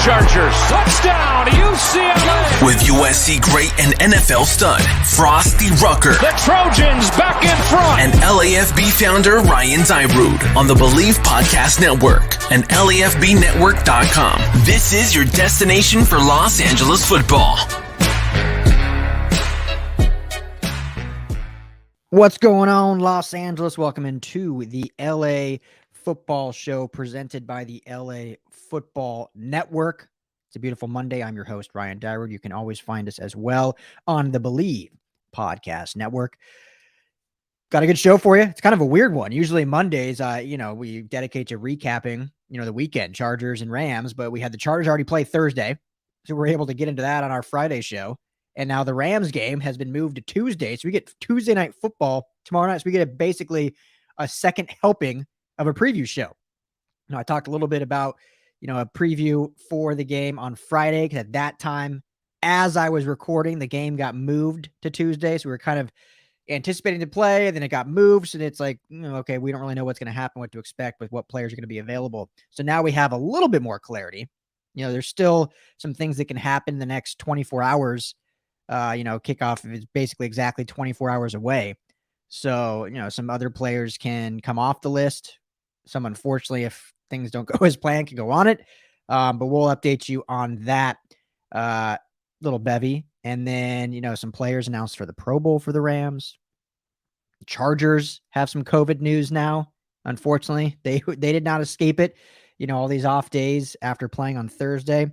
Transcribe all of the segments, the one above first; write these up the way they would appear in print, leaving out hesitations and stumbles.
Chargers. Touchdown, UCLA. With USC great and NFL stud, Frosty Rucker. The Trojans back in front. And LAFB founder Ryan Dyrud on the Believe Podcast Network and LAFBnetwork.com. This is your destination for Los Angeles football. What's going on, Los Angeles? Welcome into the LA Football Show presented by the LA Football Network. It's a beautiful Monday. I'm your host, Ryan Dyrud. You can always find us as well on the Believe Podcast Network. Got a good show for you. It's kind of a weird one. Usually Mondays, we dedicate to recapping, the weekend, Chargers and Rams, but we had the Chargers already play Thursday, so we're able to get into that on our Friday show. And now the Rams game has been moved to Tuesday. So we get Tuesday night football tomorrow night. So we get basically a second helping of a preview show. I talked a little bit about, a preview for the game on Friday, because at that time, as I was recording, the game got moved to Tuesday. So we were kind of anticipating to play, and then it got moved. So it's like, okay, we don't really know what's going to happen, what to expect with what players are going to be available. So now we have a little bit more clarity. There's still some things that can happen in the next 24 hours. Kickoff is basically exactly 24 hours away. So, some other players can come off the list. Some, unfortunately, if things don't go as planned, can go on it. But we'll update you on that little bevy. And then, some players announced for the Pro Bowl for the Rams. The Chargers have some COVID news now. Unfortunately, they did not escape it. All these off days after playing on Thursday.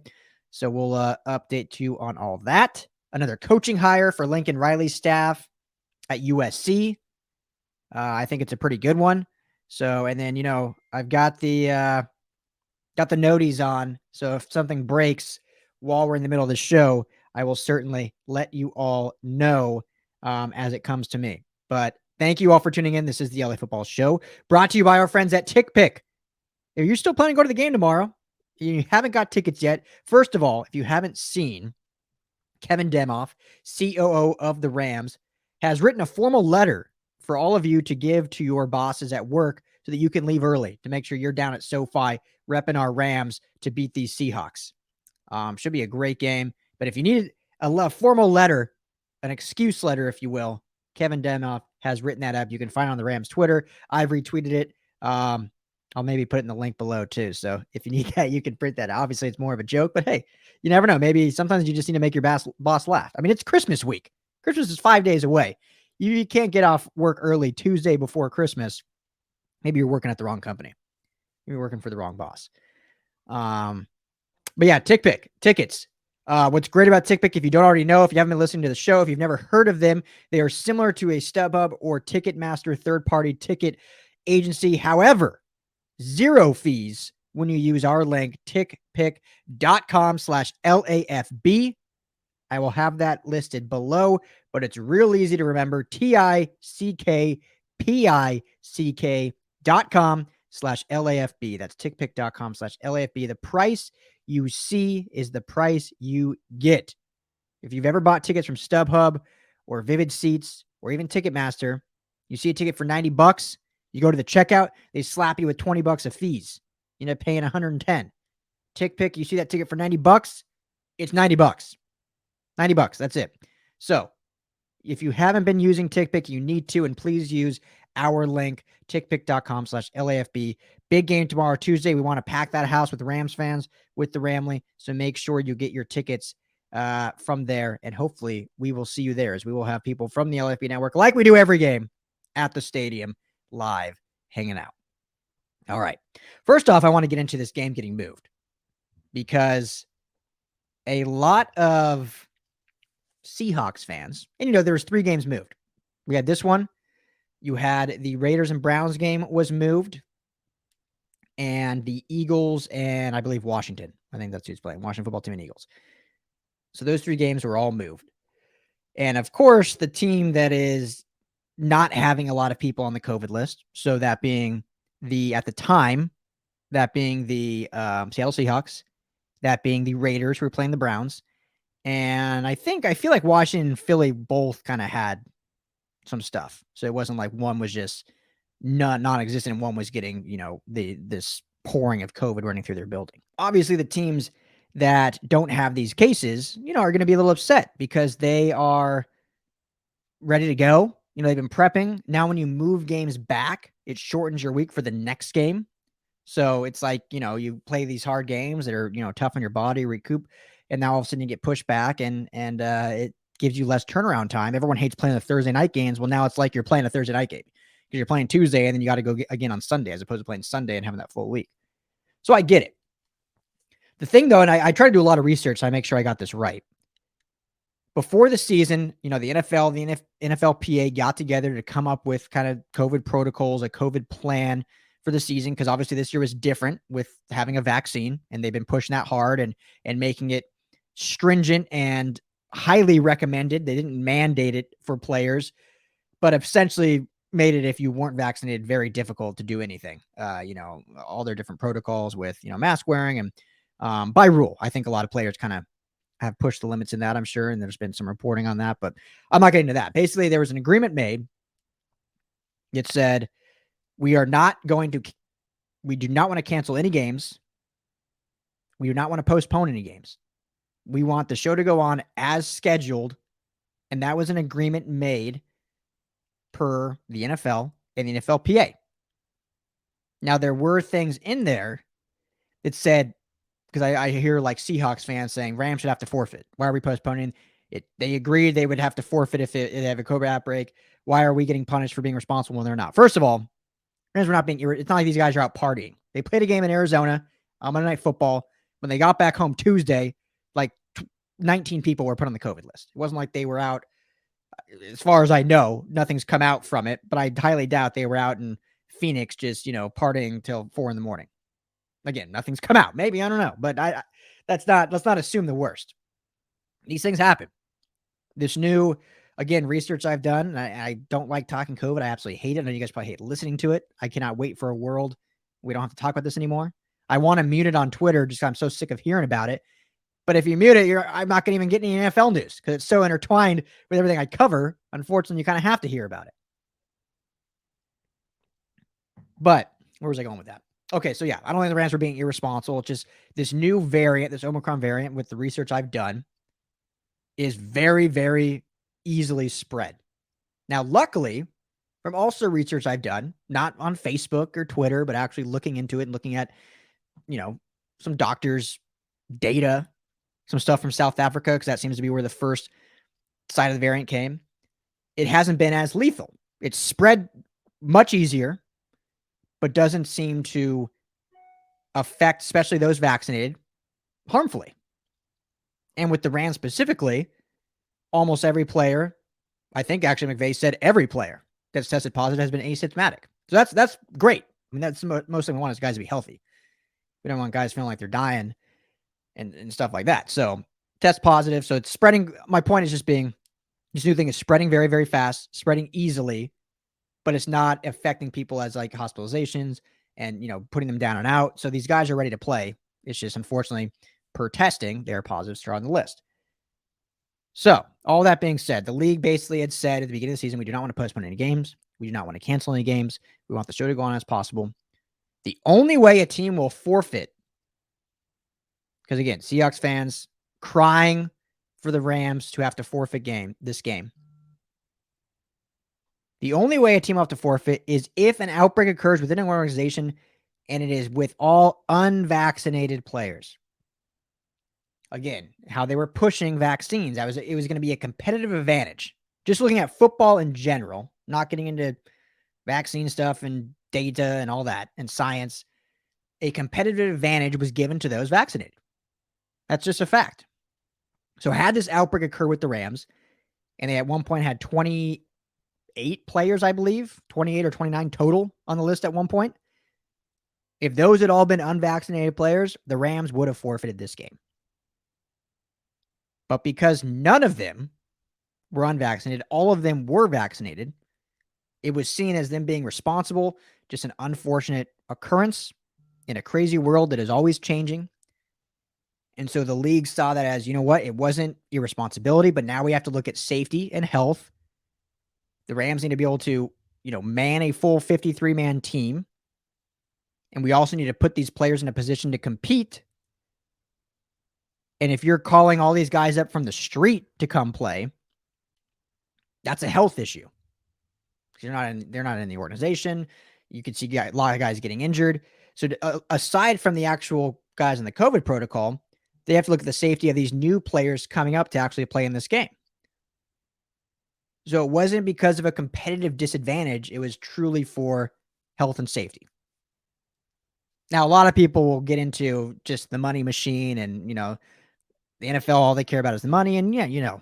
So we'll update you on all that. Another coaching hire for Lincoln Riley's staff at USC. I think it's a pretty good one. So, and then, I've got the noties on. So if something breaks while we're in the middle of the show, I will certainly let you all know as it comes to me. But thank you all for tuning in. This is the LA Football Show, brought to you by our friends at TickPick. If you're still planning to go to the game tomorrow, you haven't got tickets yet. First of all, if you haven't seen, Kevin Demoff, COO of the Rams, has written a formal letter for all of you to give to your bosses at work so that you can leave early to make sure you're down at SoFi repping our Rams to beat these Seahawks. Should be a great game. But if you need a formal letter, an excuse letter, if you will, Kevin Demoff has written that up. You can find it on the Rams Twitter. I've retweeted it. I'll maybe put it in the link below too. So if you need that, you can print that. Obviously, it's more of a joke, but hey, you never know. Maybe sometimes you just need to make your boss laugh. I mean, it's Christmas week. Christmas is 5 days away. You can't get off work early Tuesday before Christmas. Maybe you're working at the wrong company. Maybe you're working for the wrong boss. But yeah, TickPick tickets. What's great about TickPick, if you don't already know, if you haven't been listening to the show, if you've never heard of them, they are similar to a StubHub or Ticketmaster third-party ticket agency. However, zero fees when you use our link, tickpick.com/LAFB. I will have that listed below, but it's real easy to remember. tickpick.com/LAFB. That's tickpick.com/LAFB. The price you see is the price you get. If you've ever bought tickets from StubHub or Vivid Seats or even Ticketmaster, you see a ticket for $90. You go to the checkout, they slap you with $20 of fees. You end up paying $110. TickPick, you see that ticket for $90, it's $90. $90, that's it. So if you haven't been using TickPick, you need to, and please use our link, tickpick.com/LAFB. Big game tomorrow, Tuesday. We want to pack that house with Rams fans, with the Ramley. So make sure you get your tickets from there, and hopefully we will see you there, as we will have people from the LAFB network, like we do every game, at the stadium live hanging out. All right. First off, I want to get into this game getting moved, because a lot of Seahawks fans, and there was 3 games moved. We had this one. You had the Raiders and Browns game was moved, and the Eagles and I believe Washington. I think that's who's playing, Washington football team and Eagles. So those 3 games were all moved. And of course, the team that is not having a lot of people on the COVID list, so that being at the time, that being the Seattle Seahawks, that being the Raiders who were playing the Browns. And I feel like Washington and Philly both kind of had some stuff. So it wasn't like one was just non-existent and one was getting, this pouring of COVID running through their building. Obviously, the teams that don't have these cases, are going to be a little upset because they are ready to go. They've been prepping. Now, when you move games back, it shortens your week for the next game. So it's like, you play these hard games that are, tough on your body, recoup, and now all of a sudden you get pushed back and it gives you less turnaround time. Everyone hates playing the Thursday night games. Well, now it's like you're playing a Thursday night game because you're playing Tuesday and then you got to go again on Sunday as opposed to playing Sunday and having that full week. So I get it. The thing though, and I try to do a lot of research, so I make sure I got this right. Before the season, the NFL, the NFLPA got together to come up with kind of COVID protocols, a COVID plan for the season, because obviously this year was different with having a vaccine, and they've been pushing that hard and making it stringent and highly recommended. They didn't mandate it for players, but essentially made it, if you weren't vaccinated, very difficult to do anything. All their different protocols with, mask wearing and by rule. I think a lot of players kind of have pushed the limits in that, I'm sure, and there's been some reporting on that, but I'm not getting into that. Basically, there was an agreement made. It said, we do not want to cancel any games. We do not want to postpone any games. We want the show to go on as scheduled, and that was an agreement made per the NFL and the NFLPA. Now, there were things in there that said, because I hear like Seahawks fans saying Rams should have to forfeit. Why are we postponing it? They agreed they would have to forfeit if they have a COVID outbreak. Why are we getting punished for being responsible when they're not? First of all, Rams were not being. It's not like these guys are out partying. They played a game in Arizona on Monday Night Football. When they got back home Tuesday, like 19 people were put on the COVID list. It wasn't like they were out. As far as I know, nothing's come out from it, but I highly doubt they were out in Phoenix just, partying till 4 a.m. Again, nothing's come out. Maybe, I don't know, but let's not assume the worst. These things happen. This new, again, research I've done, and I don't like talking COVID. I absolutely hate it. I know you guys probably hate listening to it. I cannot wait for a world we don't have to talk about this anymore. I want to mute it on Twitter just because I'm so sick of hearing about it. But if you mute it, I'm not going to even get any NFL news because it's so intertwined with everything I cover. Unfortunately, you kind of have to hear about it. But where was I going with that? Okay, so yeah, I don't think the Rams were being irresponsible. It's just this new variant, this Omicron variant, with the research I've done, is very, very easily spread. Now, luckily, from also research I've done, not on Facebook or Twitter, but actually looking into it and looking at, some doctors' data, some stuff from South Africa, because that seems to be where the first side of the variant came. It hasn't been as lethal. It's spread much easier, but doesn't seem to affect, especially those vaccinated, harmfully. And with the Rams specifically, almost every player, I think actually McVay said every player that's tested positive has been asymptomatic. So that's great. I mean, that's most thing we want is guys to be healthy. We don't want guys feeling like they're dying and stuff like that. So test positive. So it's spreading. My point is just being, this new thing is spreading very, very fast, spreading easily, but it's not affecting people as like hospitalizations and, putting them down and out. So these guys are ready to play. It's just, unfortunately, per testing, they're positives are on the list. So all that being said, the league basically had said at the beginning of the season, we do not want to postpone any games. We do not want to cancel any games. We want the show to go on as possible. The only way a team will forfeit, because again, Seahawks fans crying for the Rams to have to forfeit this game. The only way a team will have to forfeit is if an outbreak occurs within an organization and it is with all unvaccinated players. Again, how they were pushing vaccines, it was going to be a competitive advantage. Just looking at football in general, not getting into vaccine stuff and data and all that and science, a competitive advantage was given to those vaccinated. That's just a fact. So had this outbreak occur with the Rams, and they at one point had 28 players, I believe, 28 or 29 total on the list at one point. If those had all been unvaccinated players, the Rams would have forfeited this game. But because none of them were unvaccinated, all of them were vaccinated, it was seen as them being responsible, just an unfortunate occurrence in a crazy world that is always changing. And so the league saw that as, it wasn't irresponsibility, but now we have to look at safety and health. The Rams need to be able to, man a full 53-man team. And we also need to put these players in a position to compete And if you're calling all these guys up from the street to come play, that's a health issue. They're not in the organization. You could see a lot of guys getting injured. So aside from the actual guys in the COVID protocol, they have to look at the safety of these new players coming up to actually play in this game. So it wasn't because of a competitive disadvantage. It was truly for health and safety. Now, a lot of people will get into just the money machine and, the NFL, all they care about is the money. And yeah,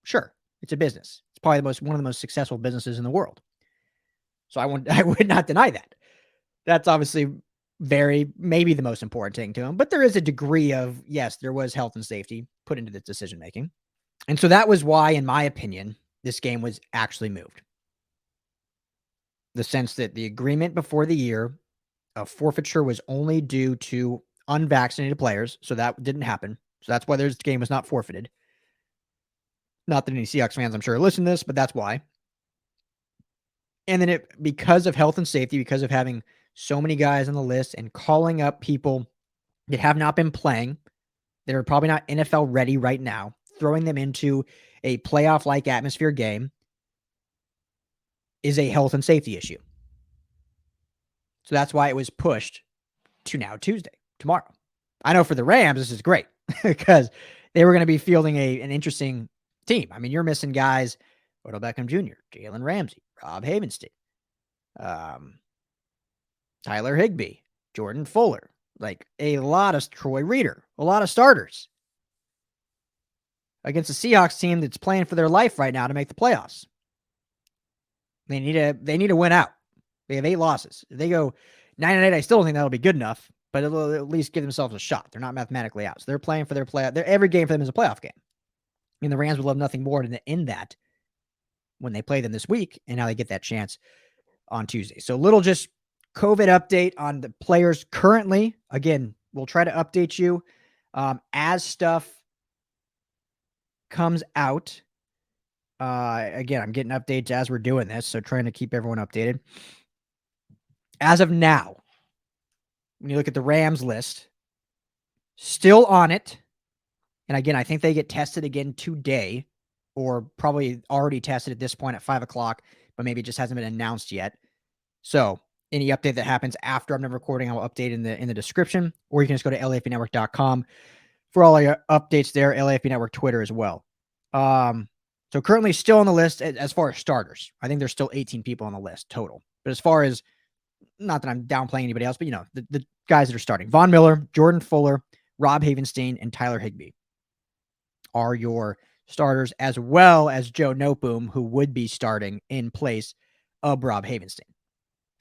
sure, it's a business. It's probably one of the most successful businesses in the world. So I would not deny that. That's obviously maybe the most important thing to him. But there is a degree of, yes, there was health and safety put into the decision making. And so that was why, in my opinion, this game was actually moved. The sense that the agreement before the year of forfeiture was only due to unvaccinated players. So that didn't happen. So that's why this game was not forfeited. Not that any Seahawks fans, I'm sure, are listening to this, but that's why. And then because of health and safety, because of having so many guys on the list and calling up people that have not been playing, that are probably not NFL ready right now, throwing them into a playoff-like atmosphere game is a health and safety issue. So that's why it was pushed to now Tuesday, tomorrow. I know for the Rams, this is great because they were going to be fielding an interesting team. I mean, you're missing guys, Odell Beckham Jr., Jalen Ramsey, Rob Havenstein, Tyler Higbee, Jordan Fuller, like a lot of Troy Reeder, a lot of starters against a Seahawks team that's playing for their life right now to make the playoffs. They need to win out. They have 8 losses. If they go 9-8, I still don't think that'll be good enough, but it'll at least give themselves a shot. They're not mathematically out. So they're playing for their playoff. Every game for them is a playoff game. And the Rams would love nothing more than in that when they play them this week, and now they get that chance on Tuesday. So little just COVID update on the players currently. Again, we'll try to update you as stuff comes out. Again, I'm getting updates as we're doing this, so trying to keep everyone updated. As of now, when you look at the Rams list, still on it. And again, I think they get tested again today, or probably already tested at this point at 5 o'clock, but maybe it just hasn't been announced yet. So any update that happens after I'm done recording, I'll update in the description, or you can just go to LAFBnetwork.com for all your updates there. LAFB Network Twitter as well. So currently still on the list as far as starters. I think there's still 18 people on the list total. But as far as, not that I'm downplaying anybody else, but the guys that are starting, Von Miller, Jordan Fuller, Rob Havenstein, and Tyler Higbee are your starters, as well as Joe Noteboom, who would be starting in place of Rob Havenstein.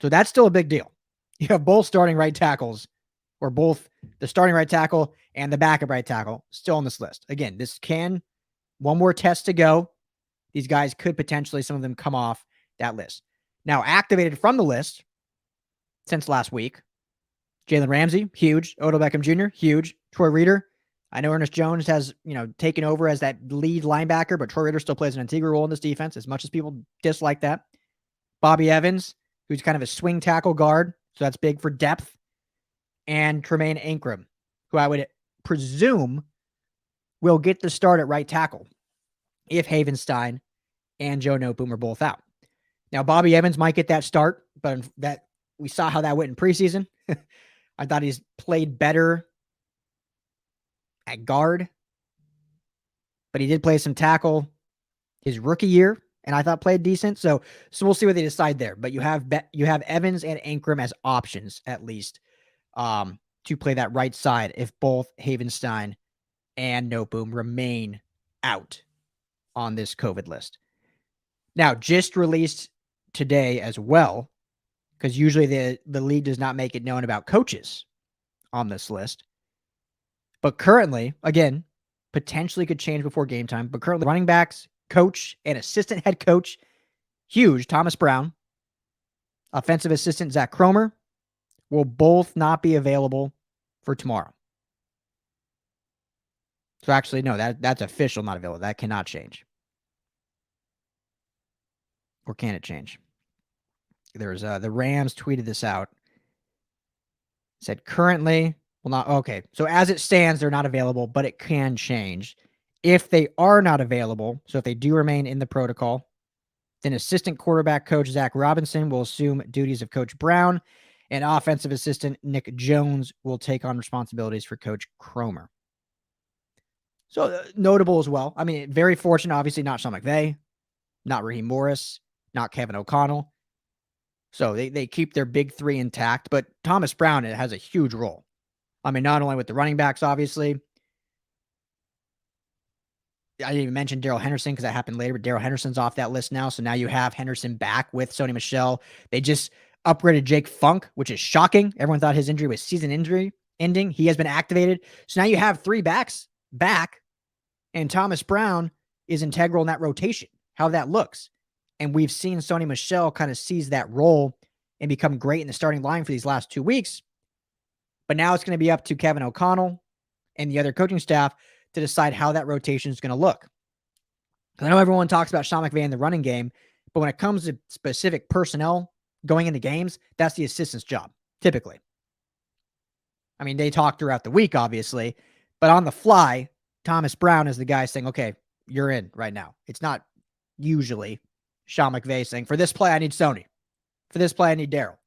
So that's still a big deal. You have both starting right tackles, or both the starting right tackle and the backup right tackle still on this list. Again, one more test to go. These guys could potentially, some of them, come off that list. Now, activated from the list since last week, Jalen Ramsey, huge. Odell Beckham Jr., huge. Troy Reeder. I know Ernest Jones has, taken over as that lead linebacker, but Troy Reeder still plays an integral role in this defense, as much as people dislike that. Bobby Evans, who's kind of a swing tackle guard, so that's big for depth. And Tremaine Ankrum, who I would presume will get the start at right tackle if Havenstein and Joe Noteboom are both out. Now, Bobby Evans might get that start, but that we saw how that went in preseason. I thought he's played better at guard, but he did play some tackle his rookie year, and I thought played decent. So we'll see what they decide there. But you have Evans and Ankrum as options, at least, to play that right side if both Havenstein and Noteboom remain out on this COVID list. Now, just released today as well, because usually the league does not make it known about coaches on this list. But currently, again, potentially could change before game time, but currently running backs, coach, and assistant head coach, huge, Thomas Brown, offensive assistant Zach Cromer, will both not be available for tomorrow. So actually, no, that's official, not available. That cannot change. Or can it change? There's the Rams tweeted this out. Said currently, Well, not okay. So as it stands, they're not available, but it can change. If they are not available, so if they do remain in the protocol, then assistant quarterback coach Zach Robinson will assume duties of Coach Brown, and offensive assistant Nick Jones will take on responsibilities for Coach Cromer. So notable as well. I mean, very fortunate, obviously, not Sean McVay, not Raheem Morris, not Kevin O'Connell. So they keep their big three intact, but Thomas Brown has a huge role. I mean, not only with the running backs, obviously. I didn't even mention Darrell Henderson because that happened later, but Darrell Henderson's off that list now. So now you have Henderson back with Sony Michel. They just upgraded Jake Funk, which is shocking. Everyone thought his injury was season injury ending. He has been activated. So now you have three backs back, and Thomas Brown is integral in that rotation, how that looks. And we've seen Sony Michel kind of seize that role and become great in the starting line for these last 2 weeks. But now it's going to be up to Kevin O'Connell and the other coaching staff to decide how that rotation is going to look. I know everyone talks about Sean McVay in the running game, but when it comes to specific personnel going into games, that's the assistant's job, typically. I mean, they talk throughout the week, obviously, but on the fly, Thomas Brown is the guy saying, okay, you're in right now. It's not usually Sean McVay saying, for this play, I need Sony. For this play, I need Darrell.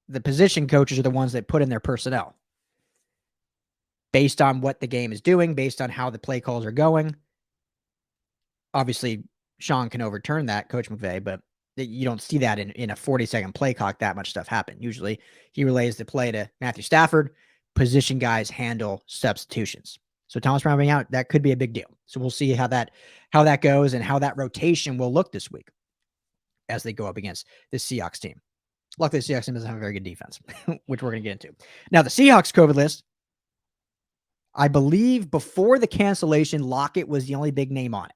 The position coaches are the ones that put in their personnel based on what the game is doing, based on how the play calls are going. Obviously, Sean can overturn that, Coach McVay, but you don't see that in a 40-second play clock, that much stuff happen. Usually, he relays the play to Matthew Stafford. Position guys handle substitutions. So Thomas Brown being out, that could be a big deal. So we'll see how that goes and how that rotation will look this week as they go up against the Seahawks team. Luckily, the Seahawks team doesn't have a very good defense, which we're going to get into. Now, the Seahawks COVID list, I believe before the cancellation, Lockett was the only big name on it.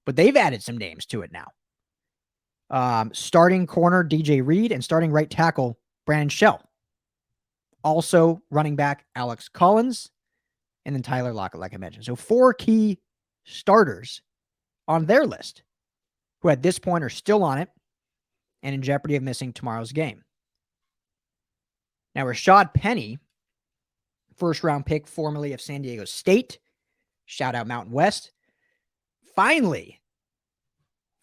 But they've added some names to it now. Starting corner, DJ Reed, and starting right tackle, Brandon Shell. Also running back, Alex Collins, and then Tyler Lockett, like I mentioned. So 4 key starters on their list who at this point are still on it and in jeopardy of missing tomorrow's game. Now, Rashad Penny, first-round pick formerly of San Diego State, shout out Mountain West, finally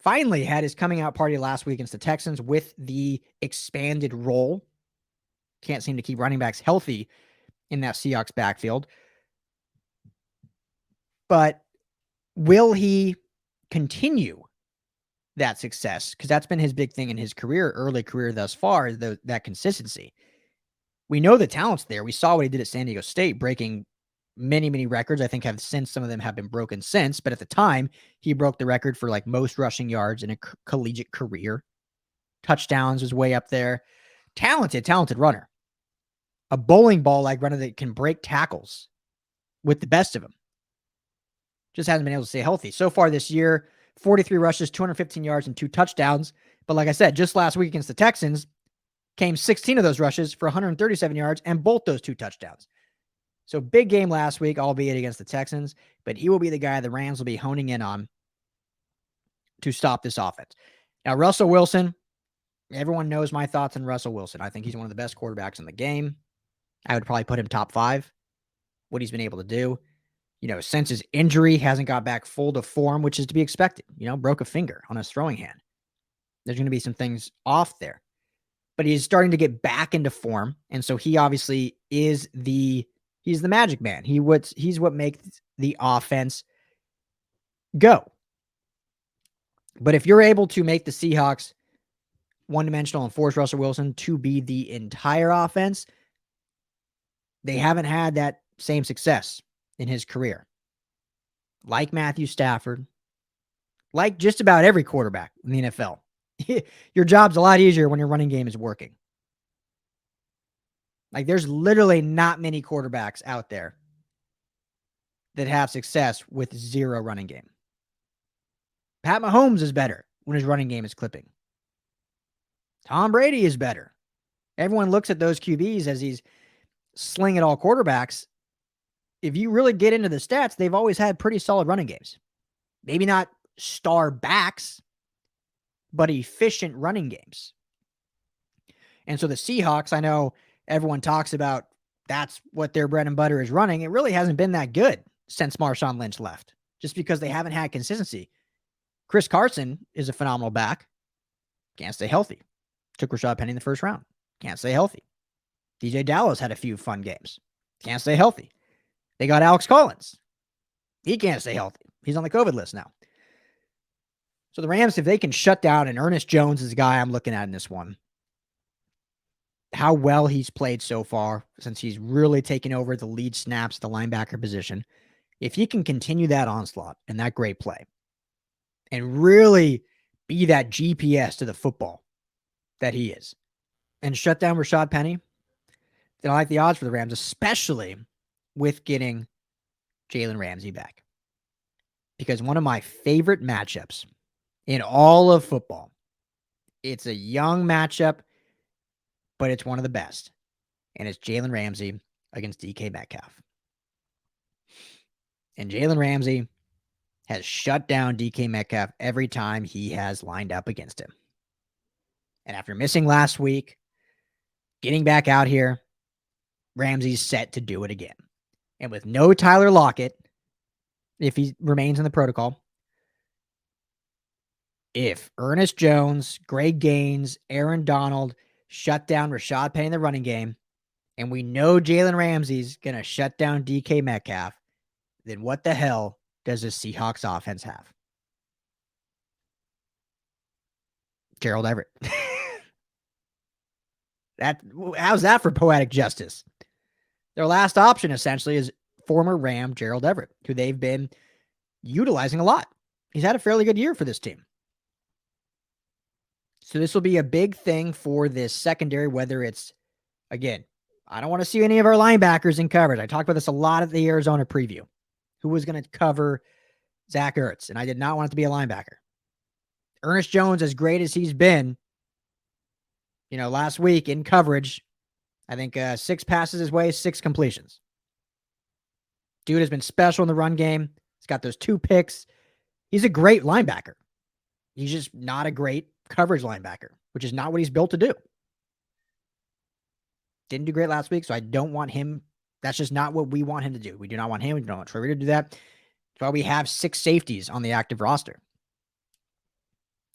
had his coming out party last week against the Texans with the expanded role. Can't seem to keep running backs healthy in that Seahawks backfield. But will he continue that success? Because that's been his big thing in his career, early career thus far, that consistency. We know the talent's there. We saw what he did at San Diego State, breaking many, many records. I think some of them have been broken since, but at the time, he broke the record for like most rushing yards in a collegiate career. Touchdowns was way up there. Talented runner. A bowling ball-like runner that can break tackles with the best of them. Just hasn't been able to stay healthy. So far this year, 43 rushes, 215 yards, and 2 touchdowns. But like I said, just last week against the Texans, came 16 of those rushes for 137 yards and both those 2 touchdowns. So big game last week, albeit against the Texans, but he will be the guy the Rams will be honing in on to stop this offense. Now, Russell Wilson, everyone knows my thoughts on Russell Wilson. I think he's one of the best quarterbacks in the game. I would probably put him top 5, what he's been able to do. Since his injury, hasn't got back full to form, which is to be expected. Broke a finger on his throwing hand. There's going to be some things off there. But he's starting to get back into form, and so he obviously is he's the magic man. He's what makes the offense go. But if you're able to make the Seahawks one-dimensional and force Russell Wilson to be the entire offense, they haven't had that same success in his career. Like Matthew Stafford, like just about every quarterback in the NFL. Your job's a lot easier when your running game is working. Like there's literally not many quarterbacks out there that have success with 0 running game. Pat Mahomes is better when his running game is clipping. Tom Brady is better. Everyone looks at those QBs as these sling it all quarterbacks. If you really get into the stats, they've always had pretty solid running games. Maybe not star backs, but efficient running games. And so the Seahawks, I know everyone talks about that's what their bread and butter is running. It really hasn't been that good since Marshawn Lynch left, just because they haven't had consistency. Chris Carson is a phenomenal back. Can't stay healthy. Took Rashad Penny in the first round. Can't stay healthy. DJ Dallas had a few fun games. Can't stay healthy. They got Alex Collins. He can't stay healthy. He's on the COVID list now. So the Rams, if they can shut down, and Ernest Jones is the guy I'm looking at in this one, how well he's played so far since he's really taken over the lead snaps at the linebacker position. If he can continue that onslaught and that great play and really be that GPS to the football that he is and shut down Rashad Penny, then I like the odds for the Rams, especially with getting Jalen Ramsey back. Because one of my favorite matchups in all of football, it's a young matchup, but it's one of the best. And it's Jalen Ramsey against DK Metcalf. And Jalen Ramsey has shut down DK Metcalf every time he has lined up against him. And after missing last week, getting back out here, Ramsey's set to do it again. And with no Tyler Lockett, if he remains in the protocol, if Ernest Jones, Greg Gaines, Aaron Donald shut down Rashad Penny in the running game, and we know Jalen Ramsey's going to shut down DK Metcalf, then what the hell does the Seahawks offense have? Gerald Everett. How's that for poetic justice? Their last option essentially is former Ram Gerald Everett, who they've been utilizing a lot. He's had a fairly good year for this team. So this will be a big thing for this secondary, whether it's, again, I don't want to see any of our linebackers in coverage. I talked about this a lot at the Arizona preview. Who was going to cover Zach Ertz? And I did not want it to be a linebacker. Ernest Jones, as great as he's been, last week in coverage, I think 6 passes his way, 6 completions. Dude has been special in the run game. He's got those 2 picks. He's a great linebacker. He's just not a great coverage linebacker, which is not what he's built to do. Didn't do great last week, so I don't want him. That's just not what we want him to do. We do not want him. We don't want Troy Reader to do that. That's why we have 6 safeties on the active roster.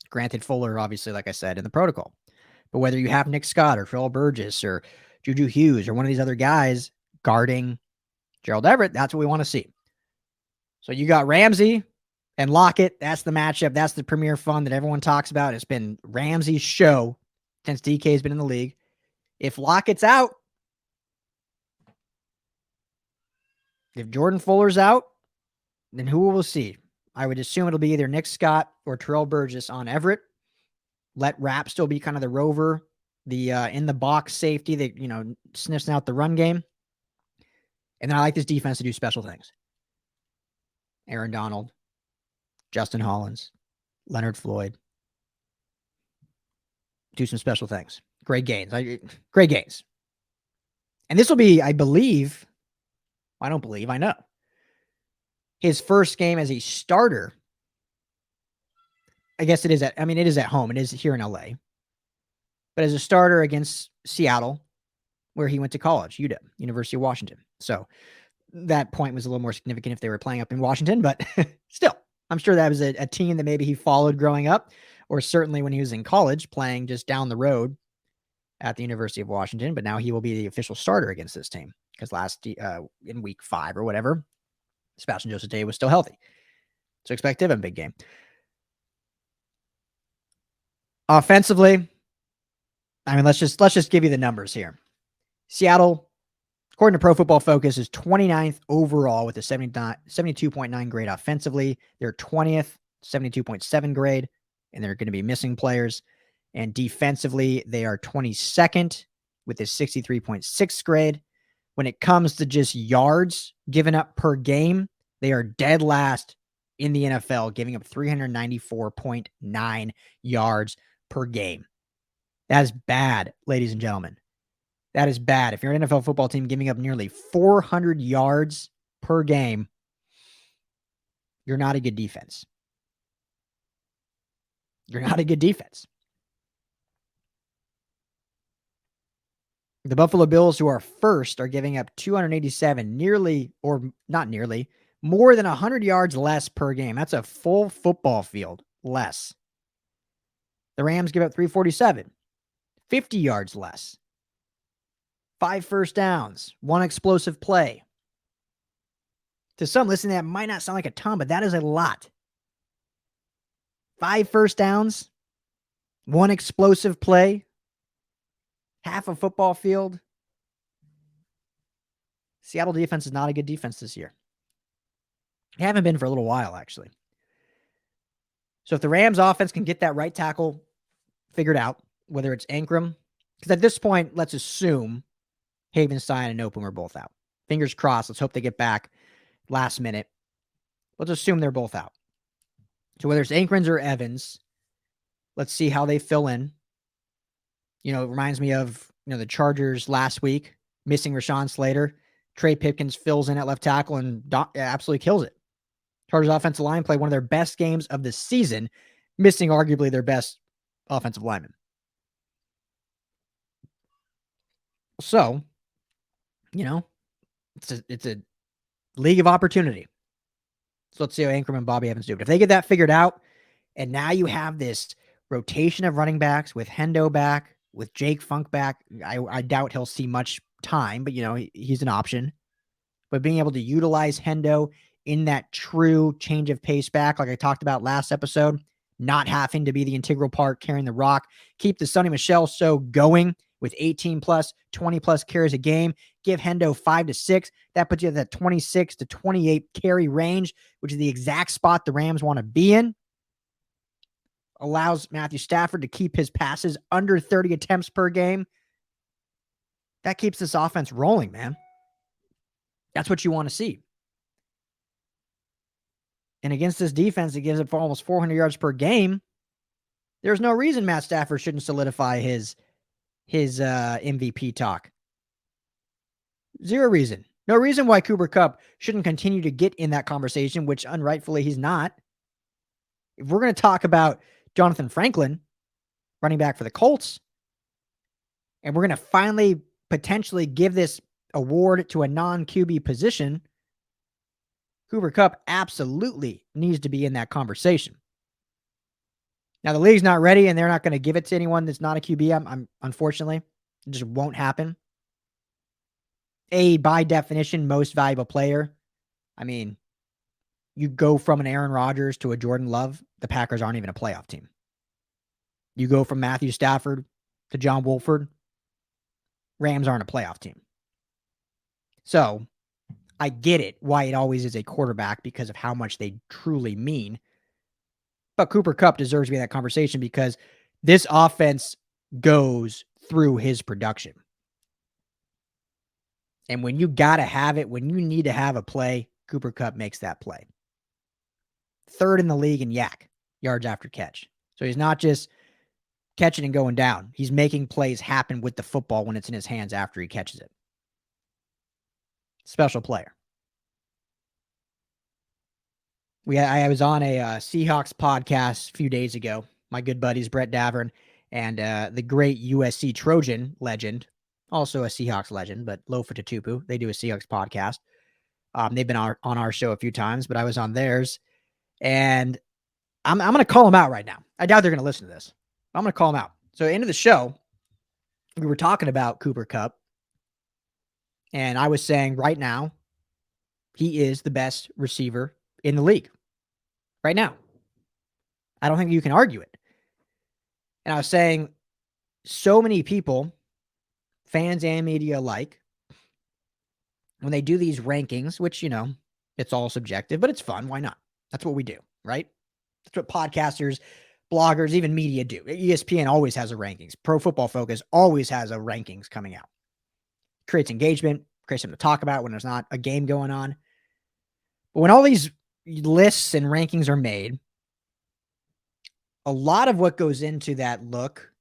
Granted, Fuller, obviously, like I said, in the protocol. But whether you have Nick Scott or Phil Burgess or Juju Hughes or one of these other guys guarding Gerald Everett, that's what we want to see. So you got Ramsey and Lockett. That's the matchup. That's the premier fun that everyone talks about. It's been Ramsey's show since DK has been in the league. If Lockett's out, if Jordan Fuller's out, then who will we see? I would assume it'll be either Nick Scott or Terrell Burgess on Everett. Let Rapp still be kind of the rover, the in the box safety that, sniffs out the run game. And then I like this defense to do special things. Aaron Donald, Justin Hollins, Leonard Floyd. Do some special things. Great Gaines. Great Gaines. And this will be, I know. His first game as a starter. I guess it is at home. It is here in LA. But as a starter against Seattle, where he went to college, UW, University of Washington. So that point was a little more significant if they were playing up in Washington, but still, I'm sure that was a team that maybe he followed growing up, or certainly when he was in college playing just down the road at the University of Washington. But now he will be the official starter against this team because in week 5 or whatever, Sebastian Joseph Day was still healthy. So expect him a big game. Offensively, let's just give you the numbers here. Seattle, according to Pro Football Focus, is 29th overall with a 72.9 grade offensively. They're 20th, 72.7 grade, and they're going to be missing players. And defensively, they are 22nd with a 63.6 grade. When it comes to just yards given up per game, they are dead last in the NFL, giving up 394.9 yards per game. That is bad, ladies and gentlemen. That is bad. If you're an NFL football team giving up nearly 400 yards per game, you're not a good defense. You're not a good defense. The Buffalo Bills, who are first, are giving up 287, nearly, or not nearly, more than 100 yards less per game. That's a full football field less. The Rams give up 347, 50 yards less. 5 first downs, 1 explosive play. To some listening, that might not sound like a ton, but that is a lot. 5 first downs, 1 explosive play, half a football field. Seattle defense is not a good defense this year. They haven't been for a little while, actually. So if the Rams offense can get that right tackle figured out, whether it's Ankrum, because at this point, let's assume Havenstein and Nopum are both out. Fingers crossed. Let's hope they get back last minute. Let's assume they're both out. So whether it's Ankrins or Evans, let's see how they fill in. It reminds me of, the Chargers last week, missing Rashawn Slater. Trey Pipkins fills in at left tackle and absolutely kills it. Chargers offensive line played one of their best games of the season, missing arguably their best offensive lineman. So, it's a league of opportunity. So let's see how Ankrum and Bobby Evans do. But if they get that figured out, and now you have this rotation of running backs with Hendo back, with Jake Funk back, I doubt he'll see much time, but he's an option. But being able to utilize Hendo in that true change of pace back, like I talked about last episode, not having to be the integral part carrying the rock, keep the Sonny Michel show going with 18 plus, 20 plus carries a game, give Hendo 5 to 6. That puts you at that 26 to 28 carry range, which is the exact spot the Rams want to be in. Allows Matthew Stafford to keep his passes under 30 attempts per game. That keeps this offense rolling, man. That's what you want to see. And against this defense that gives up almost 400 yards per game, there's no reason Matt Stafford shouldn't solidify his MVP talk. Zero reason. No reason why Cooper Kupp shouldn't continue to get in that conversation, which unrightfully he's not. If we're going to talk about Jonathan Franklin, running back for the Colts, and we're going to finally potentially give this award to a non-QB position, Cooper Kupp absolutely needs to be in that conversation. Now, the league's not ready, and they're not going to give it to anyone that's not a QB. I'm unfortunately, it just won't happen. By definition, most valuable player. I mean, you go from an Aaron Rodgers to a Jordan Love, the Packers aren't even a playoff team. You go from Matthew Stafford to John Wolford, Rams aren't a playoff team. So, I get it why it always is a quarterback because of how much they truly mean. But Cooper Kupp deserves to be in that conversation because this offense goes through his production. And when you got to have it, when you need to have a play, Cooper Kupp makes that play. 3rd in the league in yak, yards after catch. So he's not just catching and going down. He's making plays happen with the football when it's in his hands after he catches it. Special player. I was on a Seahawks podcast a few days ago. My good buddies, Brett Davern and the great USC Trojan legend, also a Seahawks legend, but Lofa Tatupu. They do a Seahawks podcast. They've been on our show a few times, but I was on theirs. And I'm going to call them out right now. I doubt they're going to listen to this. I'm going to call them out. So end of the show, we were talking about Cooper Kupp. And I was saying right now, he is the best receiver in the league. Right now. I don't think you can argue it. And I was saying, so many people, fans and media alike, when they do these rankings, which, it's all subjective, but it's fun. Why not? That's what we do, right? That's what podcasters, bloggers, even media do. ESPN always has a rankings. Pro Football Focus always has a rankings coming out. Creates engagement, creates something to talk about when there's not a game going on. But when all these lists and rankings are made, a lot of what goes into that look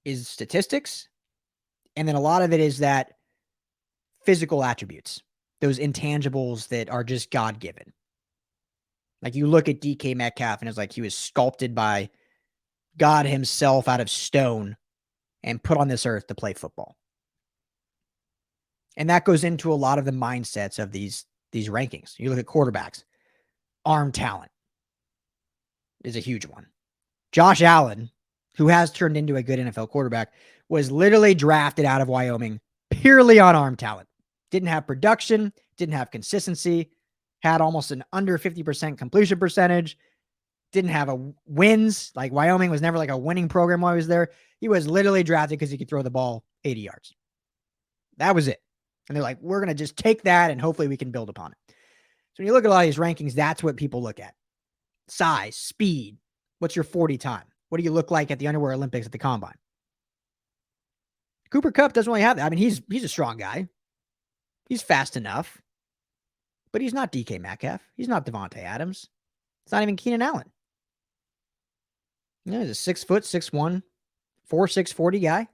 is statistics. And then a lot of it is that physical attributes, those intangibles that are just God-given. Like you look at DK Metcalf and it's like he was sculpted by God himself out of stone and put on this earth to play football. And that goes into a lot of the mindsets of these rankings. You look at quarterbacks, arm talent is a huge one. Josh Allen, who has turned into a good NFL quarterback, was literally drafted out of Wyoming purely on arm talent. Didn't have production, didn't have consistency, had almost an under 50% completion percentage, didn't have wins. Like Wyoming was never like a winning program while he was there. He was literally drafted because he could throw the ball 80 yards. That was it. And they're like, we're going to just take that and hopefully we can build upon it. So when you look at a lot of these rankings, that's what people look at. Size, speed. What's your 40 time? What do you look like at the Underwear Olympics at the Combine? Cooper Kupp doesn't really have that. I mean, he's a strong guy. He's fast enough. But he's not DK Metcalf. He's not Devontae Adams. It's not even Keenan Allen. He's a 6 foot, 6'1", 4'6", 40 guy.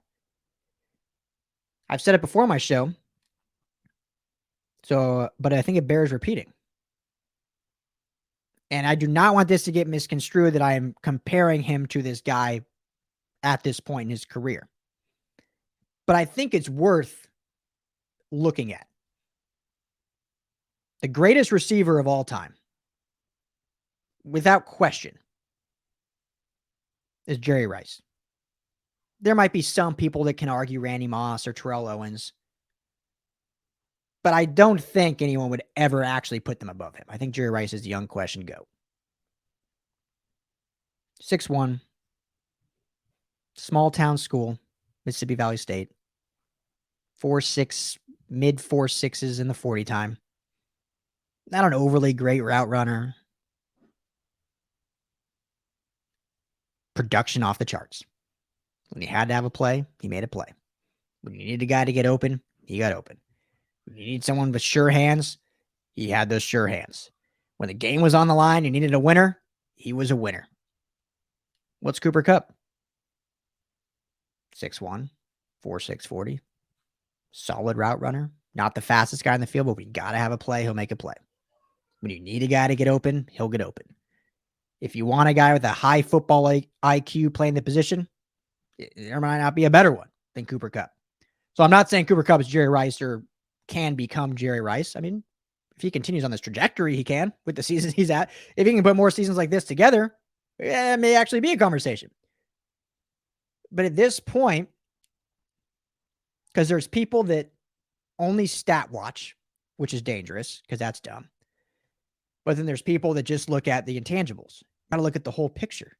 I've said it before on my show. But I think it bears repeating. And I do not want this to get misconstrued that I am comparing him to this guy at this point in his career. But I think it's worth looking at. The greatest receiver of all time, without question, is Jerry Rice. There might be some people that can argue Randy Moss or Terrell Owens, but I don't think anyone would ever actually put them above him. I think Jerry Rice is the unquestioned GOAT. 6'1", small town school, Mississippi Valley State. 4'6", mid 4'6s in the 40 time. Not an overly great route runner. Production off the charts. When he had to have a play, he made a play. When you needed a guy to get open, he got open. When you need someone with sure hands, he had those sure hands. When the game was on the line, you needed a winner, he was a winner. What's Cooper Kupp? 6'1", 4'6", 40. Solid route runner. Not the fastest guy in the field, but we got to have a play, he'll make a play. When you need a guy to get open, he'll get open. If you want a guy with a high football IQ playing the position, there might not be a better one than Cooper Kupp. So I'm not saying Cooper Kupp is Jerry Rice or can become Jerry Rice. I mean, if he continues on this trajectory, he can with the seasons he's at. If he can put more seasons like this together, it may actually be a conversation. But at this point, because there's people that only stat watch, which is dangerous because that's dumb. But then there's people that just look at the intangibles. Got to look at the whole picture.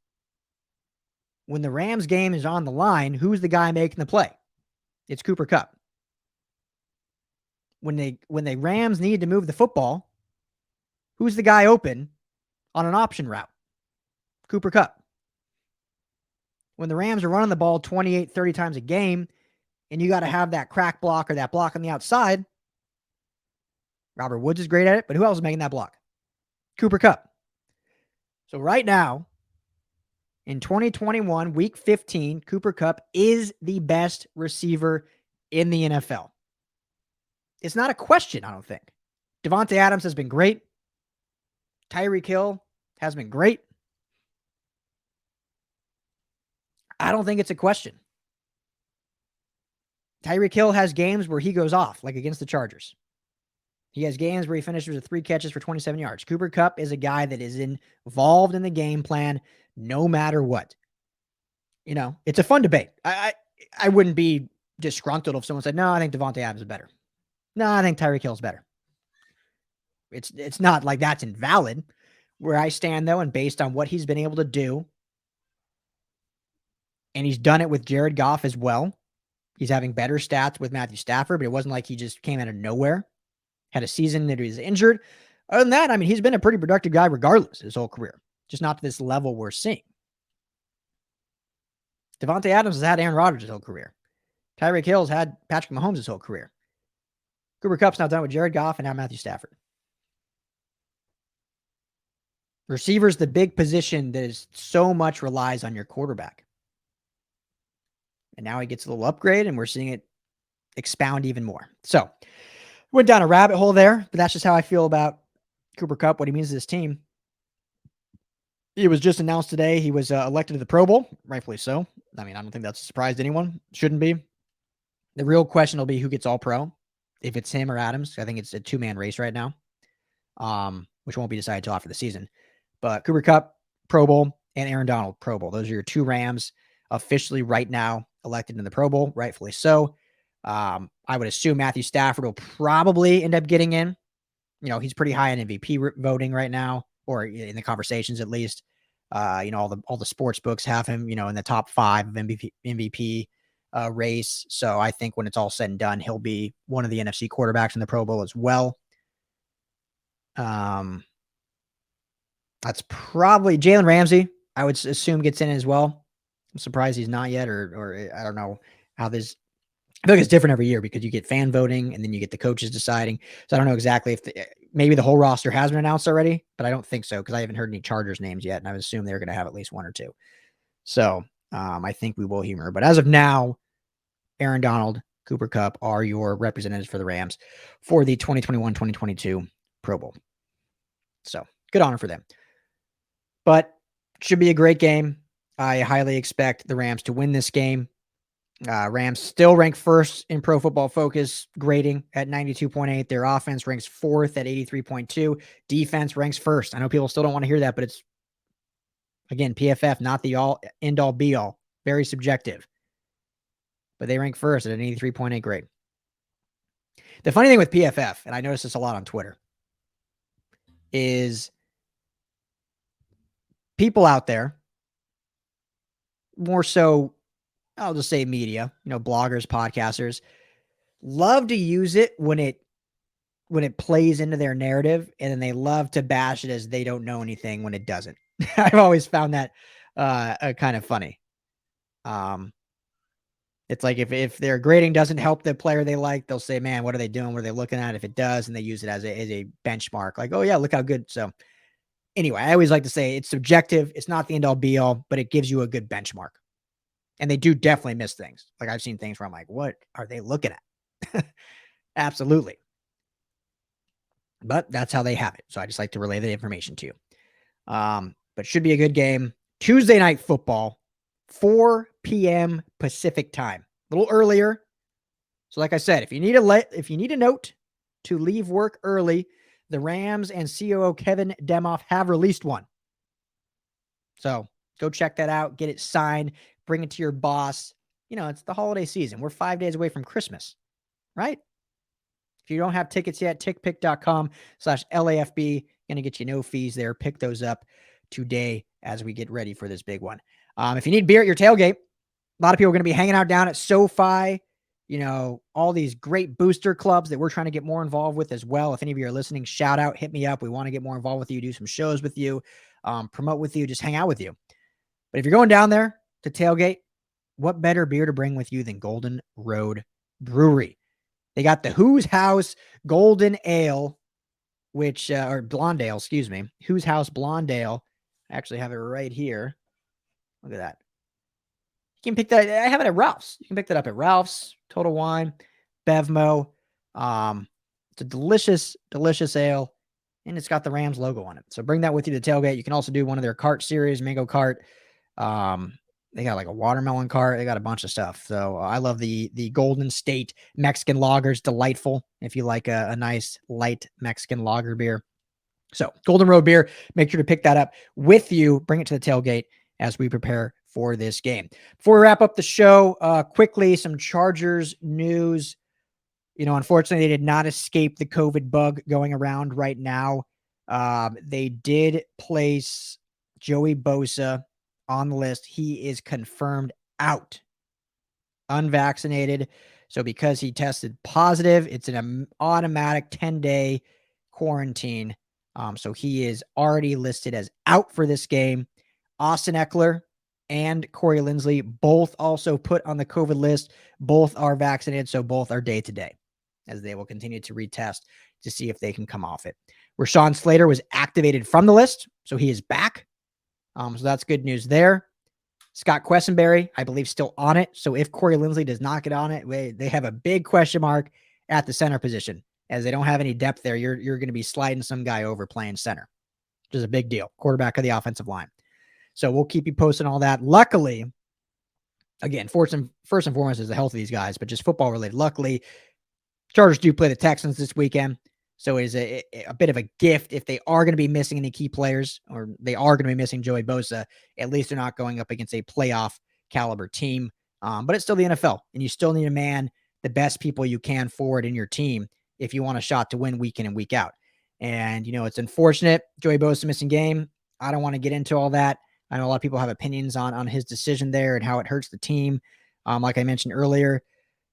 When the Rams game is on the line, who's the guy making the play? It's Cooper Kupp. When the Rams need to move the football, who's the guy open on an option route? Cooper Kupp. When the Rams are running the ball 28, 30 times a game, and you got to have that crack block or that block on the outside, Robert Woods is great at it, but who else is making that block? Cooper Kupp. So right now, in 2021, week 15, Cooper Kupp is the best receiver in the NFL. It's not a question, I don't think. Devontae Adams has been great. Tyreek Hill has been great. I don't think it's a question. Tyreek Hill has games where he goes off, like against the Chargers. He has games where he finishes with 3 catches for 27 yards. Cooper Kupp is a guy that is involved in the game plan no matter what. You know, it's a fun debate. I wouldn't be disgruntled if someone said, no, I think Devontae Adams is better. No, I think Tyreek Hill is better. It's not like that's invalid. Where I stand, though, and based on what he's been able to do, and he's done it with Jared Goff as well. He's having better stats with Matthew Stafford, but it wasn't like he just came out of nowhere. Had a season that he was injured. Other than that, I mean, he's been a pretty productive guy regardless his whole career. Just not to this level we're seeing. Devontae Adams has had Aaron Rodgers his whole career. Tyreek Hill has had Patrick Mahomes his whole career. Cooper Kupp's now done with Jared Goff and now Matthew Stafford. Receiver's the big position that is so much relies on your quarterback. And now he gets a little upgrade, and we're seeing it expound even more. So, went down a rabbit hole there, but that's just how I feel about Cooper Kupp, what he means to this team. It was just announced today he was elected to the Pro Bowl, rightfully so. I mean, I don't think that's a surprise to anyone. Shouldn't be. The real question will be who gets All-Pro. if it's him or Adams. I think it's a 2-man race right now, which won't be decided till after the season. But Cooper Kupp, Pro Bowl, and Aaron Donald, Pro Bowl. Those are your 2 Rams officially right now elected in the Pro Bowl, rightfully so. I would assume Matthew Stafford will probably end up getting in. He's pretty high in MVP voting right now, or in the conversations at least. All the sports books have him, in the top 5 of MVP race. So I think when it's all said and done, he'll be one of the NFC quarterbacks in the Pro Bowl as well. That's probably Jalen Ramsey, I would assume, gets in as well. I'm surprised he's not yet, or I don't know how this. I feel like it's different every year because you get fan voting and then you get the coaches deciding. So I don't know exactly if maybe the whole roster has been announced already, but I don't think so because I haven't heard any Chargers names yet, and I would assume they're going to have at least 1 or 2. So I think we will humor. But as of now, Aaron Donald, Cooper Kupp are your representatives for the Rams for the 2021-2022 Pro Bowl. So good honor for them. But should be a great game. I highly expect the Rams to win this game. Rams still rank first in Pro Football Focus grading at 92.8. Their offense ranks 4th at 83.2. Defense ranks first. I know people still don't want to hear that, but it's, again, PFF, not the end-all be-all. Very subjective. But they rank first at an 83.8 grade. The funny thing with PFF, and I notice this a lot on Twitter, is people out there, more so, I'll just say media, bloggers, podcasters, love to use it when it plays into their narrative, and then they love to bash it as they don't know anything when it doesn't. I've always found that kind of funny. It's like if their grading doesn't help the player they like, they'll say, man, what are they doing? What are they looking at? If it does, and they use it as a benchmark, like, oh yeah, look how good. So anyway, I always like to say it's subjective. It's not the end all be all, but it gives you a good benchmark. And they do definitely miss things. Like I've seen things where I'm like, what are they looking at? Absolutely. But that's how they have it. So I just like to relay the information to you. But should be a good game. Tuesday Night Football, 4 p.m. Pacific time. A little earlier. So like I said, if you need a note to leave work early, the Rams and COO Kevin Demoff have released one. So go check that out. Get it signed. Bring it to your boss. It's the holiday season. We're 5 days away from Christmas, right? If you don't have tickets yet, tickpick.com/LAFB. Going to get you no fees there. Pick those up today as we get ready for this big one. If you need beer at your tailgate, a lot of people are going to be hanging out down at SoFi. All these great booster clubs that we're trying to get more involved with as well. If any of you are listening, shout out, hit me up. We want to get more involved with you, do some shows with you, promote with you, just hang out with you. But if you're going down there to tailgate, what better beer to bring with you than Golden Road Brewery? They got the Who's House Golden Ale, or Blonde Ale, excuse me. Who's House Blonde Ale. I actually have it right here. Look at that. You can pick that. I have it at Ralph's. You can pick that up at Ralph's, Total Wine, Bevmo. It's a delicious, delicious ale, and it's got the Rams logo on it. So bring that with you to tailgate. You can also do one of their cart series, Mango Cart. They got like a watermelon cart. They got a bunch of stuff. So I love the Golden State Mexican lagers. Delightful if you like a nice light Mexican lager beer. So Golden Road Beer, make sure to pick that up with you. Bring it to the tailgate as we prepare for this game. Before we wrap up the show, quickly, some Chargers news. Unfortunately, they did not escape the COVID bug going around right now. They did place Joey Bosa on the list. He is confirmed out, unvaccinated. So because he tested positive, it's an automatic 10-day quarantine. So he is already listed as out for this game. Austin Eckler and Corey Linsley both also put on the COVID list. Both are vaccinated, so both are day-to-day, as they will continue to retest to see if they can come off it. Rashawn Slater was activated from the list, so he is back. So that's good news there. Scott Quessenberry, I believe, still on it. So if Corey Linsley does not get on it, they have a big question mark at the center position, as they don't have any depth there. You're going to be sliding some guy over playing center, which is a big deal. Quarterback of the offensive line. So we'll keep you posting all that. Luckily, again, first and foremost is the health of these guys, but just football related. Luckily, Chargers do play the Texans this weekend. So it is a bit of a gift if they are going to be missing any key players, or they are going to be missing Joey Bosa. At least they're not going up against a playoff caliber team. But it's still the NFL, and you still need to man the best people you can forward in your team if you want a shot to win week in and week out. And, it's unfortunate Joey Bosa missing game. I don't want to get into all that. I know a lot of people have opinions on his decision there and how it hurts the team. Like I mentioned earlier,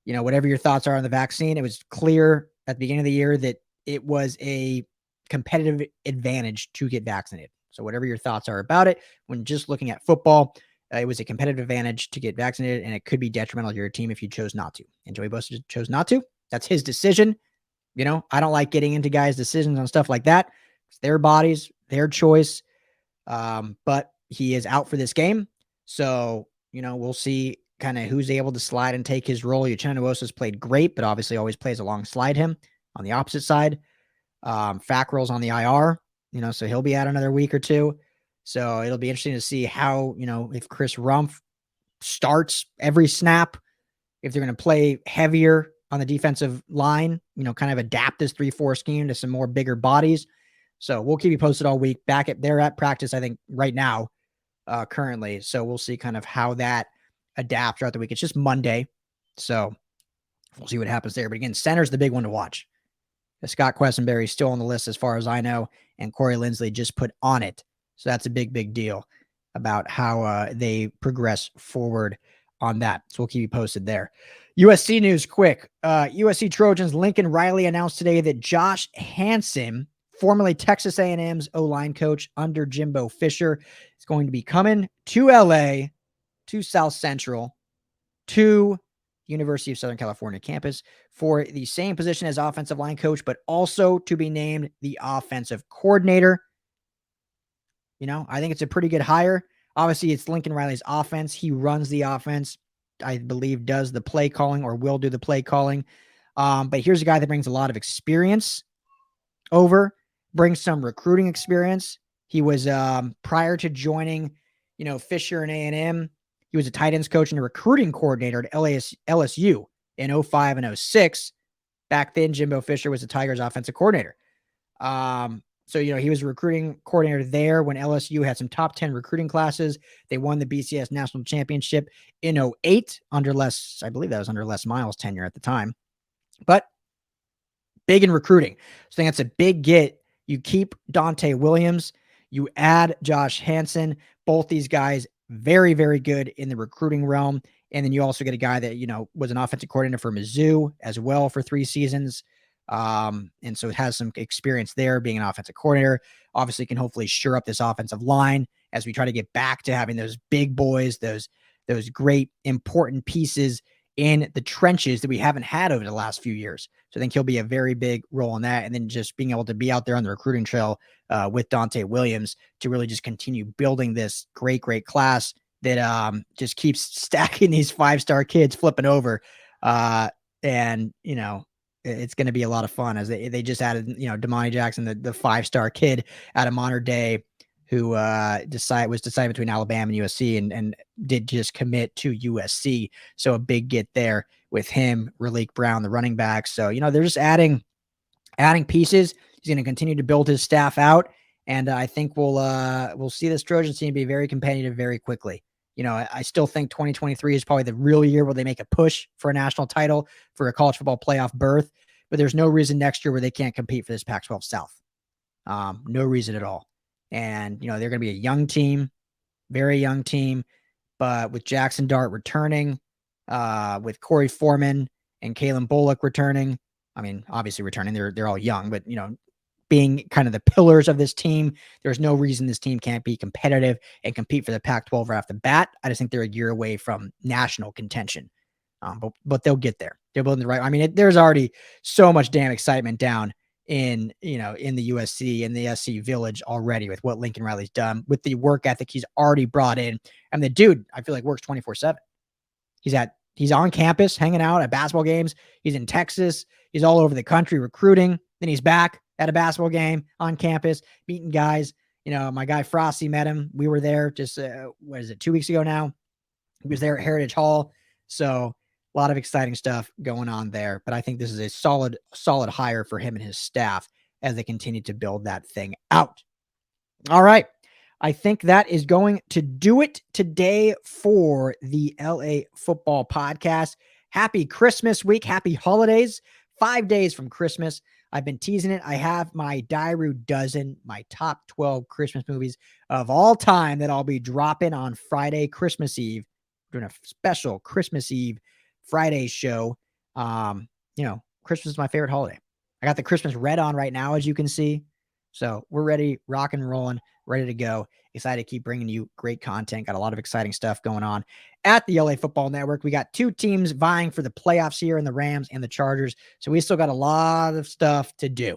whatever your thoughts are on the vaccine, it was clear at the beginning of the year that it was a competitive advantage to get vaccinated. So whatever your thoughts are about it, when just looking at football, it was a competitive advantage to get vaccinated, and it could be detrimental to your team if you chose not to. And Joey Bosa chose not to. That's his decision. I don't like getting into guys' decisions on stuff like that. It's their bodies, their choice. But he is out for this game. So, we'll see kind of who's able to slide and take his role. Uchenna Nwosu's played great, but obviously always plays alongside him on the opposite side. Fackrell's on the IR, so he'll be out another week or two. So it'll be interesting to see how, if Chris Rumph starts every snap, if they're going to play heavier on the defensive line, kind of adapt this 3-4 scheme to some more bigger bodies. So we'll keep you posted all week. They're at practice, I think, right now, currently. So we'll see kind of how that adapts throughout the week. It's just Monday, so we'll see what happens there. But again, center's the big one to watch. Scott Quessenberry's still on the list as far as I know, and Corey Lindsley just put on it. So that's a big, big deal about how they progress forward on that. So we'll keep you posted there. USC news quick. USC Trojans Lincoln Riley announced today that Josh Hansen, formerly Texas A&M's O-line coach under Jimbo Fisher, is going to be coming to LA, to South Central, to University of Southern California campus for the same position as offensive line coach, but also to be named the offensive coordinator. I think it's a pretty good hire. Obviously, it's Lincoln Riley's offense. He runs the offense, I believe, does the play calling or will do the play calling. But here's a guy that brings a lot of experience over, brings some recruiting experience. He was, prior to joining, Fisher and A&M, he was a tight ends coach and a recruiting coordinator at LSU in 05 and 06. Back then, Jimbo Fisher was the Tigers offensive coordinator. So, he was a recruiting coordinator there when LSU had some top 10 recruiting classes. They won the BCS National Championship in 08 under I believe that was under Les Miles' tenure at the time. But big in recruiting. So I think that's a big get. You keep Dante Williams. You add Josh Hansen. Both these guys very, very good in the recruiting realm. And then you also get a guy that, was an offensive coordinator for Mizzou as well for 3 seasons. And so it has some experience there being an offensive coordinator. Obviously can hopefully shore up this offensive line as we try to get back to having those big boys, those great important pieces in the trenches that we haven't had over the last few years. So I think he'll be a very big role in that. And then just being able to be out there on the recruiting trail with Dante Williams to really just continue building this great, great class that just keeps stacking these 5-star kids flipping over. And, it's going to be a lot of fun as they just added, Damani Jackson, the 5-star kid out of Modern Day who was decided between Alabama and USC and did just commit to USC. So a big get there with him, Raleek Brown, the running back. So, they're just adding pieces. He's going to continue to build his staff out. And I think we'll see this Trojans team be very competitive very quickly. I still think 2023 is probably the real year where they make a push for a national title, for a college football playoff berth, but there's no reason next year where they can't compete for this Pac-12 South. No reason at all. And, they're going to be a young team, very young team, but with Jackson Dart returning, with Corey Foreman and Kalen Bullock returning, obviously returning, they're all young, but, being kind of the pillars of this team, there's no reason this team can't be competitive and compete for the Pac-12 right off the bat. I just think they're a year away from national contention, but they'll get there. They're building the right. There's already so much damn excitement down in the USC and the SC Village already with what Lincoln Riley's done, with the work ethic he's already brought in. And the dude, I feel like, works 24/7. He's on campus hanging out at basketball games. He's in Texas. He's all over the country recruiting. Then he's back at a basketball game on campus, meeting guys. My guy Frosty met him. We were there just, 2 weeks ago now. He was there at Heritage Hall. So A lot of exciting stuff going on there, but I think this is a solid hire for him and his staff as they continue to build that thing out. All right. I think that is going to do it today for the LA Football Podcast. Happy Christmas week. Happy holidays. 5 days from Christmas. I've been teasing it. I have my Dyrud dozen, my top 12 Christmas movies of all time that I'll be dropping on Friday, Christmas Eve. We're doing a special Christmas Eve Friday show. Christmas is my favorite holiday. I got the Christmas red on right now, as you can see. So we're ready, rock and rolling, ready to go. Excited to keep bringing you great content. Got a lot of exciting stuff going on at the LA Football Network. We got two teams vying for the playoffs here in the Rams and the Chargers. So we still got a lot of stuff to do.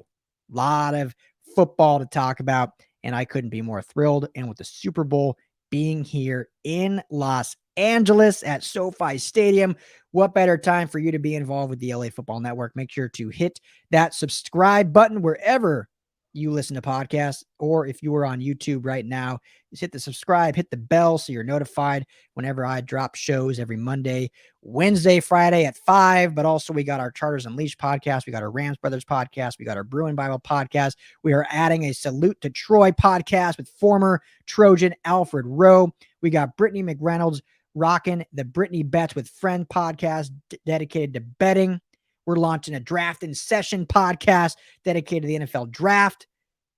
A lot of football to talk about. And I couldn't be more thrilled. And with the Super Bowl being here in Los Angeles at SoFi Stadium, what better time for you to be involved with the LA Football Network? Make sure to hit that subscribe button wherever you listen to podcasts, or if you are on YouTube right now, just hit the subscribe, hit the bell so you're notified whenever I drop shows every Monday, Wednesday, Friday at 5. But also we got our Charters Unleashed podcast. We got our Rams Brothers podcast. We got our Bruin Bible podcast. We are adding a Salute to Troy podcast with former Trojan Alfred Rowe. We got Brittany McReynolds rocking the Brittany Bets with Friend podcast dedicated to betting. We're launching a Draft in Session podcast dedicated to the NFL draft.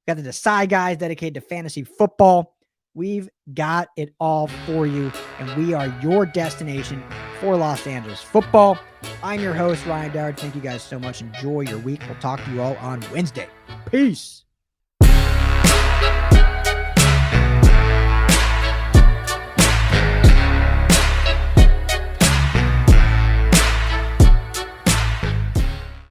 Got the Decide guys dedicated to fantasy football. We've got it all for you, and we are your destination for Los Angeles football. I'm your host, Ryan Dyrud. Thank you guys so much. Enjoy your week. We'll talk to you all on Wednesday. Peace.